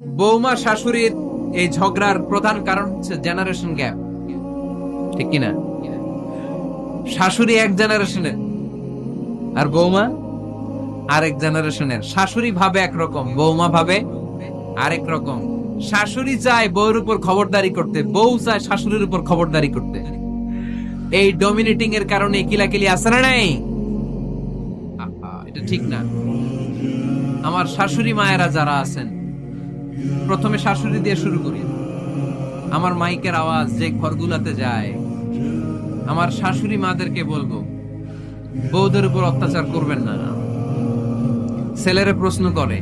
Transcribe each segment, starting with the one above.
বৌমা শাশুড়ির এই ঝগড়ার প্রধান কারণ হচ্ছে জেনারেশন গ্যাপ, ঠিক কিনা? শাশুড়ি এক জেনারেশনের আর বৌমা আরেক জেনারেশনের। শাশুড়ি ভাবে একরকম, বৌমা ভাবে আরেক রকম। শাশুড়ি চায় বউর উপর খবরদারি করতে, বউ চায় শাশুড়ির উপর খবরদারি করতে। এই ডমিনেটিং এর কারণে কিলাকিলি আছে না নাই? এটা ঠিক না। আমার শাশুড়ি মায়েরা যারা আছেন, প্রথমে শাশুড়ি দিয়ে শুরু করি। আমার মাইকের আওয়াজ যে ঘরগুলাতে যায়, আমার শাশুড়ি মাদেরকে বলবো, বউদের উপর অত্যাচার করবেন না। ছেলেরে প্রশ্ন করে,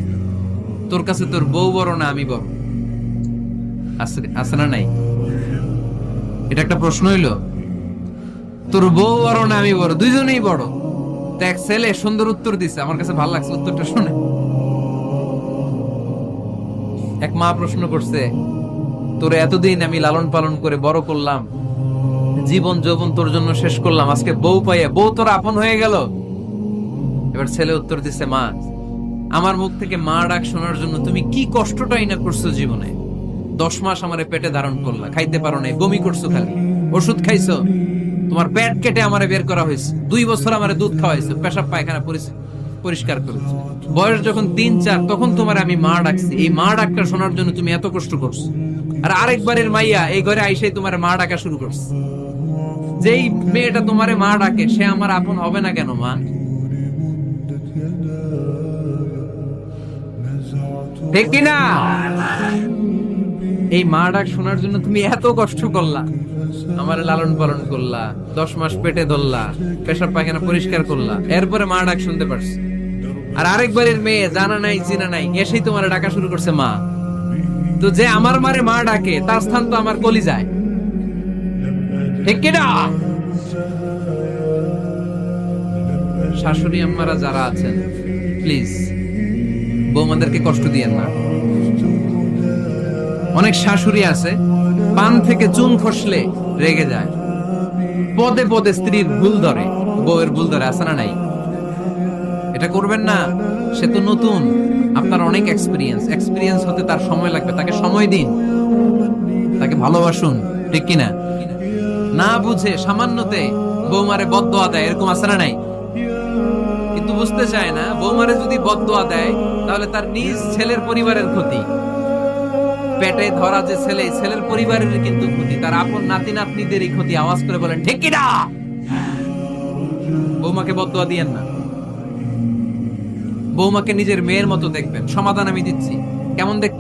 তোর কাছে তোর বউ বড় না আমি বড়? আছে না নাই? এটা একটা প্রশ্ন হইলো। তোর বউ বড় না আমি বড়? দুইজনেই বড়। দেখ, ছেলে সুন্দর উত্তর দিছে, আমার কাছে ভালো লাগছে উত্তরটা শুনে। এক মা প্রশ্ন করছে, তোর এতদিন আমি লালন পালন করে বড় করলাম, জীবন যৌবন তোর জন্য শেষ করলাম, আজকে বউ পাইয়া বউ তোর আপন হয়ে গেল। এবার ছেলে উত্তর দিছে, মা, আমার মুখ থেকে মা ডাক শোনার জন্য তুমি কি কষ্টটাই না করছো জীবনে। 10 মাস আমারে পেটে ধারণ করলা, খাইতে পারো নাই, বমি করছো, খালি ওষুধ খাইছো, তোমার পেট কেটে আমারে বের করা হয়েছে, 2 বছর আমারে দুধ খাওয়াইছো, পেশাব পায়খানা পরিষ্কার করেছো। বয়স যখন 3-4 তখন তোমার আমি মা ডাকছি। এই মা ডাকটা শোনার জন্য তুমি এত কষ্ট করছো, আর আরেকবারের মাইয়া এই ঘরে আইসাই তোমার মা ডাকা শুরু করছে। যেই মেয়েটা তোমারে মা ডাকে সে আমার আপন হবে না কেন মা? ঠিক কিনা? এই মা ডাক শোনার জন্য তুমি এত কষ্ট করলা, আমার লালন পালন করলা, 10 মাস পেটে ধরলা, পেশাব পায়খানা পরিষ্কার করলা, এরপরে মা ডাক শুনতে পারছি। আর আরেকবারের মেয়ে জানা নাই চিনা নাই এসেই তোমার ডাকা শুরু করছে মা। তো যে আমার মারে মা ডাকে তার স্থান তো আমার কলিজায়, ঠিক কিনা? শাশুড়ি আম্মারা যারা আছেন, প্লিজ বৌমাদেরকে কষ্ট দিয়েন না। অনেক শাশুড়ি আছে, পান থেকে চুন খসলে রেগে যায়, পদে পদে স্ত্রীর ভুল ধরে, বউয়ের ভুল ধরে, আছে না নাই? এটা করবেন না। সে তো নতুন, আপনার অনেক এক্সপিরিয়েন্স হতে তার সময় লাগবে। তাকে সময় দিন, তাকে ভালোবাসুন, ঠিক কিনা? না বুঝে সামান্যতে বৌমারে বদদোয়া দেয়, এরকম আছে না নাই? কিন্তু বুঝতে চায় না, বৌমারে যদি বদদোয়া দেয় তাহলে তার নিজ ছেলের পরিবারের ক্ষতি। পেটে ধরা যে ছেলে, ছেলের পরিবারের কিন্তু ক্ষতি, তার আপন নাতি নাতনিদেরই ক্ষতি। আওয়াজ করে বলেন ঠিক কিনা? বৌমাকে বদদোয়া দিয়েন না। বৌমাকে নিজের মেয়ের মতো দেখবেন। সমাধান আমি দিচ্ছি। কেমন দেখতে